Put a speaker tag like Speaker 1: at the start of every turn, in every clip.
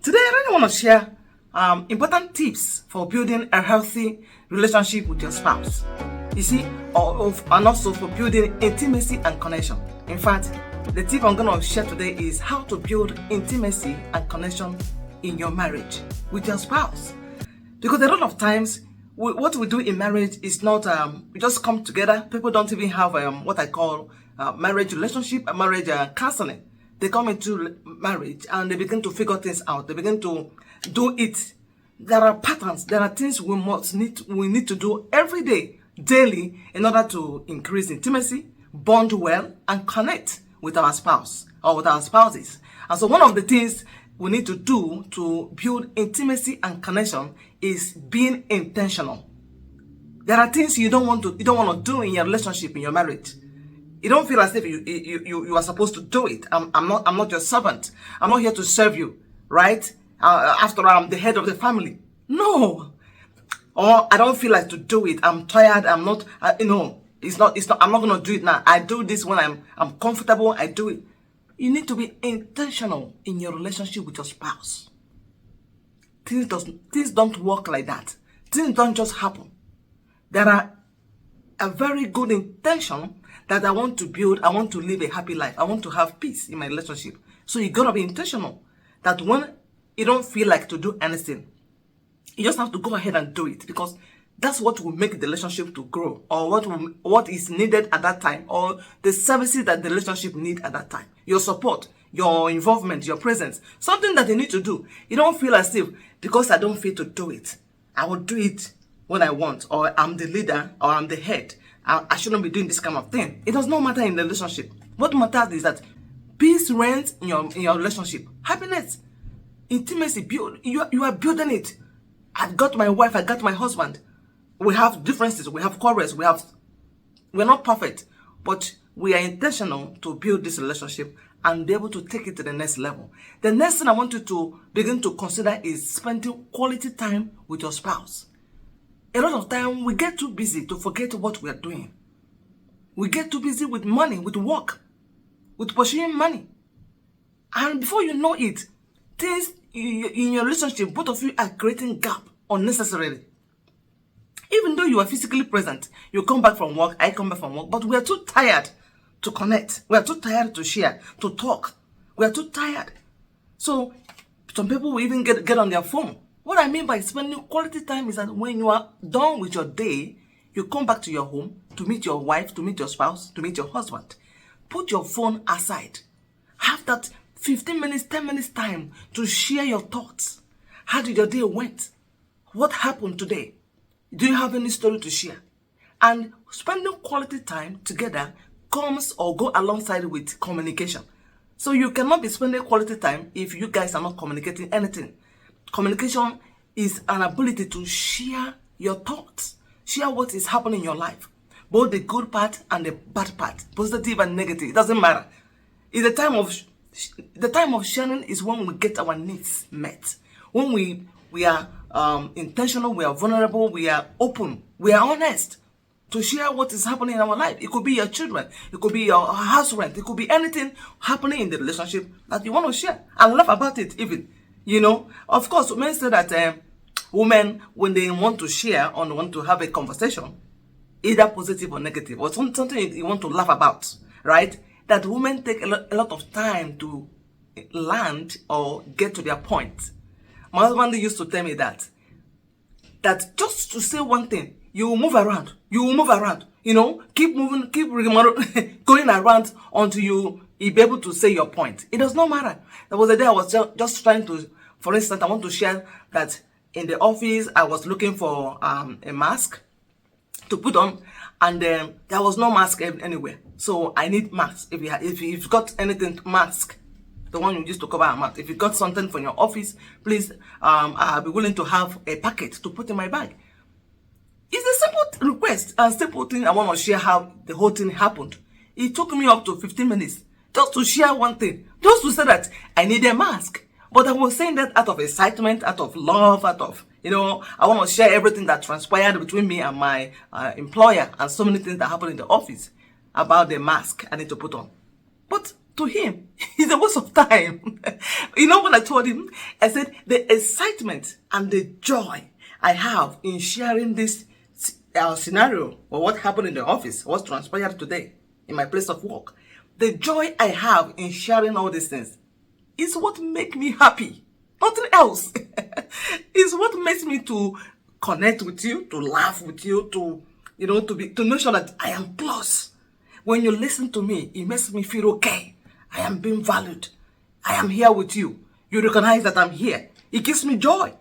Speaker 1: Today, I really want to share important tips for building a healthy relationship with your spouse. You see, and also for building intimacy and connection. In fact, the tip I'm going to share today is how to build intimacy and connection in your marriage with your spouse. Because a lot of times, what we do in marriage is not, we just come together. People don't even have what I call marriage relationship, marriage counseling. They come into marriage and they begin to figure things out. They begin to do it. There are patterns. There are things we need to do every day, daily, in order to increase intimacy, bond well, and connect with our spouse or with our spouses. And so one of the things we need to do to build intimacy and connection is being intentional. There are things you don't want to do in your relationship, in your marriage. You don't feel as if you are supposed to do it. I'm not your servant. I'm not here to serve you, right? After all, I'm the head of the family. No. Or I don't feel like to do it. I'm tired. I'm not. It's not. I'm not gonna do it now. I do this when I'm comfortable. I do it. You need to be intentional in your relationship with your spouse. Things don't work like that. Things don't just happen. There are a very good intention that I want to build. I want to live a happy life. I want to have peace in my relationship. So you gotta be intentional. That when you don't feel like to do anything, you just have to go ahead and do it, because that's what will make the relationship to grow, or what is needed at that time, or the services that the relationship need at that time. Your support, your involvement, your presence, something that you need to do. You don't feel as if, because I don't feel to do it, I will do it when I want, or I'm the leader, or I'm the head. I shouldn't be doing this kind of thing. It does not matter in the relationship. What matters is that peace reigns in your relationship. Happiness, intimacy, you are building it. I've got my wife, I got my husband. We have differences, we have quarrels, we're not perfect, but we are intentional to build this relationship and be able to take it to the next level. The next thing I want you to begin to consider is spending quality time with your spouse. A lot of time we get too busy to forget what we are doing. We get too busy with money, with work, with pursuing money. And before you know it, things in your relationship, both of you are creating gap unnecessarily. Even though you are physically present, you come back from work, I come back from work, but we are too tired to connect. We are too tired to share, to talk. We are too tired. So some people will even get on their phone. What I mean by spending quality time is that when you are done with your day, you come back to your home to meet your wife, to meet your spouse, to meet your husband. Put your phone aside. Have that 15 minutes, 10 minutes time to share your thoughts. How did your day went? What happened today? Do you have any story to share? And spending quality time together comes or go alongside with communication. So you cannot be spending quality time if you guys are not communicating anything. Communication is an ability to share your thoughts, share what is happening in your life, both the good part and the bad part, positive and negative. It doesn't matter. It's the time of sharing is when we get our needs met. When we are intentional, we are vulnerable, we are open, we are honest to share what is happening in our life. It could be your children, it could be your house rent, it could be anything happening in the relationship that you want to share and laugh about it even. Of course, men say that women, when they want to share or want to have a conversation, either positive or negative, or something you want to laugh about, right? That women take a lot of time to land or get to their point. My husband used to tell me that just to say one thing, you will move around, keep moving, going around until you be able to say your point. It does not matter. There was a day I was just trying to, for instance, I want to share that in the office, I was looking for a mask to put on, and there was no mask anywhere. So I need mask. If you've got anything, mask, the one you use to cover a mouth. If you got something from your office, please, I'll be willing to have a packet to put in my bag. It's a simple request and simple thing. I want to share how the whole thing happened. It took me up to 15 minutes just to share one thing, just to say that I need a mask. But I was saying that out of excitement, out of love, out of, I want to share everything that transpired between me and my employer and so many things that happened in the office about the mask I need to put on. But to him, it's a waste of time. You know what I told him? I said, the excitement and the joy I have in sharing this scenario or what happened in the office, what transpired today in my place of work, the joy I have in sharing all these things is what makes me happy. Nothing else. It's what makes me to connect with you, to laugh with you, to make sure that I am close. When you listen to me, it makes me feel okay. I am being valued. I am here with you. You recognize that I'm here. It gives me joy.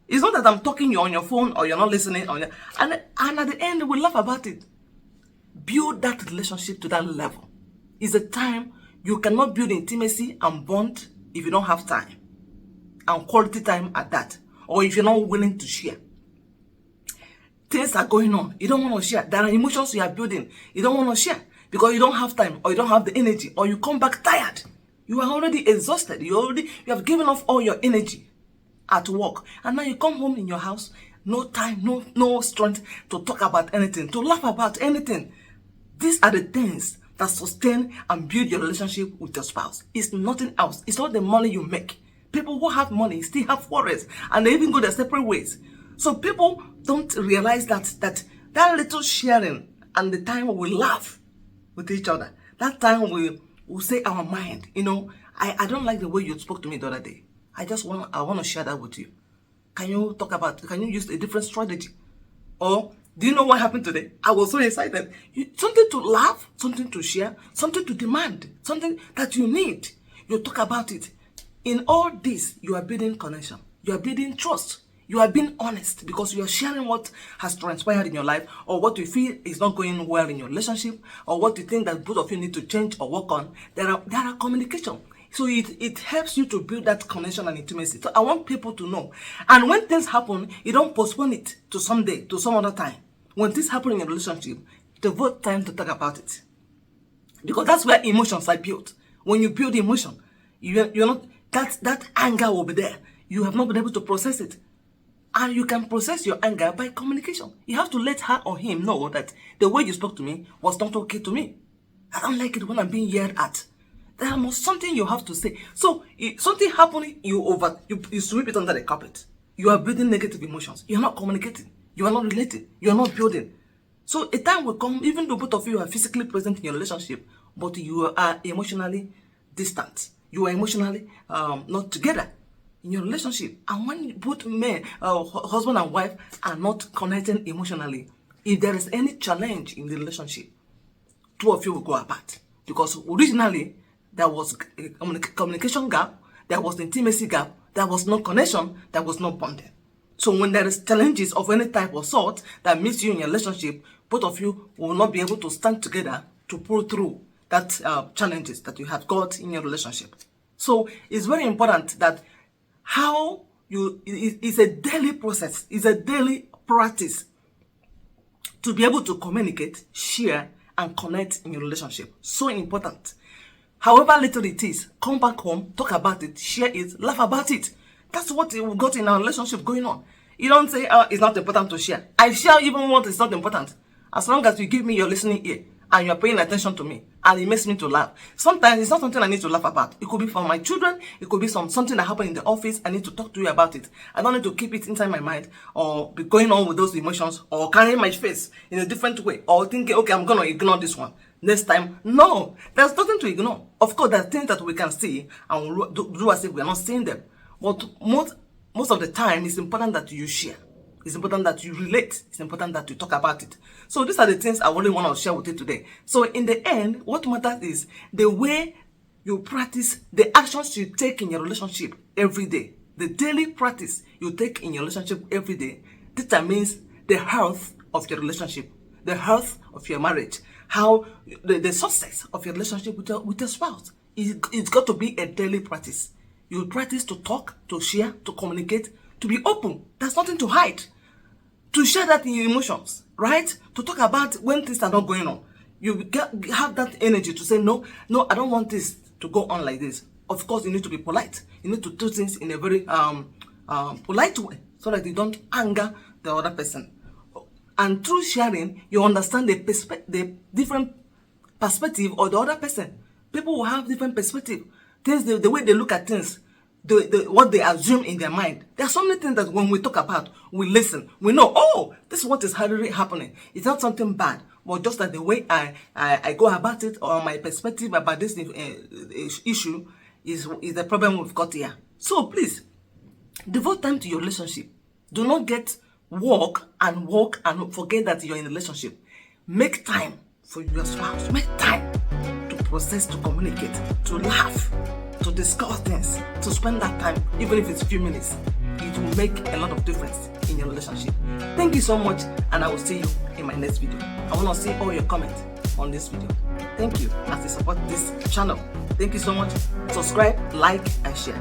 Speaker 1: It's not that I'm talking you on your phone or you're not listening. And at the end, we laugh about it. Build that relationship to that level. It's a time you cannot build intimacy and bond if you don't have time. And quality time at that. Or if you're not willing to share. Things are going on. You don't want to share. There are emotions you are building. You don't want to share. Because you don't have time. Or you don't have the energy. Or you come back tired. You are already exhausted. You have given off all your energy at work. And now you come home in your house. No time. No strength to talk about anything. To laugh about anything. These are the things that sustain and build your relationship with your spouse. It's nothing else. It's not the money you make. People who have money still have worries, and they even go their separate ways. So people don't realize that little sharing and the time we laugh with each other, that time we say our mind. I don't like the way you spoke to me the other day. I want to share that with you. Can you use a different strategy? Or do you know what happened today? I was so excited. Something to laugh, something to share, something to demand, something that you need. You talk about it. In all this, you are building connection. You are building trust. You are being honest because you are sharing what has transpired in your life or what you feel is not going well in your relationship or what you think that both of you need to change or work on. There are communication. So it helps you to build that connection and intimacy. So I want people to know. And when things happen, you don't postpone it to someday, to some other time. When things happen in your relationship, devote time to talk about it. Because that's where emotions are built. When you build emotion, you're not that anger will be there. You have not been able to process it. And you can process your anger by communication. You have to let her or him know that the way you spoke to me was not okay to me. I don't like it when I'm being yelled at. There must something you have to say. So if something happening, you sweep it under the carpet. You are building negative emotions. You are not communicating. You are not relating. You are not building. So a time will come, even though both of you are physically present in your relationship, but you are emotionally distant. You are emotionally not together in your relationship. And when both men, husband and wife, are not connecting emotionally, if there is any challenge in the relationship, two of you will go apart. Because originally, there was a communication gap, there was intimacy gap, there was no connection, there was no bonding. So when there is challenges of any type or sort that meets you in your relationship, both of you will not be able to stand together to pull through that challenges that you have got in your relationship. So it's very important that it's a daily process, it's a daily practice to be able to communicate, share, and connect in your relationship. So important. However little it is, come back home, talk about it, share it, laugh about it. That's what we got in our relationship going on. You don't say, it's not important to share. I share even what is not important. As long as you give me your listening ear and you're paying attention to me and it makes me to laugh. Sometimes it's not something I need to laugh about. It could be for my children. It could be something that happened in the office. I need to talk to you about it. I don't need to keep it inside my mind or be going on with those emotions or carrying my face in a different way or thinking, okay, I'm going to ignore this one. Next time, no, there's nothing to ignore. Of course, there are things that we can see and we'll do as if we're not seeing them. But most of the time, it's important that you share. It's important that you relate. It's important that you talk about it. So these are the things I really want to share with you today. So in the end, what matters is the way you practice, the actions you take in your relationship every day. The daily practice you take in your relationship every day determines the health of your relationship, the health of your marriage, how the success of your relationship with your spouse. It's got to be a daily practice. You practice to talk, to share, to communicate, to be open. There's nothing to hide. To share that in your emotions, right? To talk about when things are not going on. You have that energy to say, no, I don't want this to go on like this. Of course, you need to be polite. You need to do things in a very polite way so that you don't anger the other person. And through sharing, you understand the different perspective of the other person. People will have different perspective. Things, the way they look at things, what they assume in their mind. There are so many things that when we talk about, we listen. We know, oh, this is what is really happening. It's not something bad, but just that the way I go about it, or my perspective about this issue is the problem we've got here. So please, devote time to your relationship. Do not get work and forget that you're in a relationship. Make time for your spouse. Make time to process, to communicate, to laugh, to discuss things, to spend that time, even if it's a few minutes. It will make a lot of difference in your relationship. Thank you so much, and I will see you in my next video. I want to see all your comments on this video. Thank you as you support this channel. Thank you so much. Subscribe, like, and share.